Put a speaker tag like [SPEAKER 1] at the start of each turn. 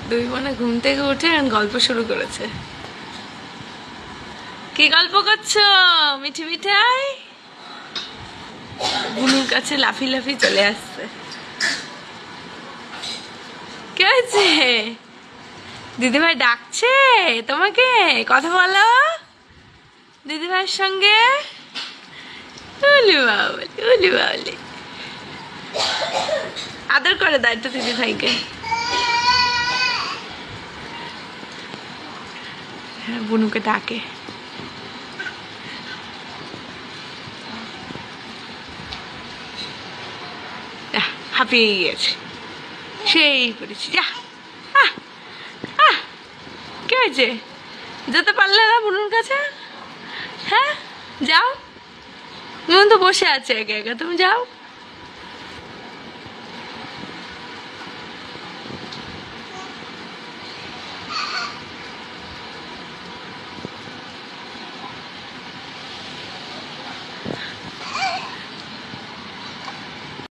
[SPEAKER 1] দুই বোনে ঘুম থেকে উঠে গল্প শুরু করেছে। কি গল্প করছো মিঠি মিঠাই? বুনুর কাছে লাফি লাফি চলে আসছে। কি হয়েছে? দিদিভাই ডাকছে তোমাকে, কথা বলো দিদিভাইয়ের সঙ্গে। উলি বাবলি উলি বাবলি, আদর করে দাও তো দিদিভাইকে। হ্যাঁ বুনুকে ডাকে। হাঁপিয়ে গিয়েছে, সেই করেছি। যা কি হয়েছে? যেতে পারলে না বুনুর কাছে? হ্যাঁ যাও, বুনু তো বসে আছে একা একা, তুমি যাও।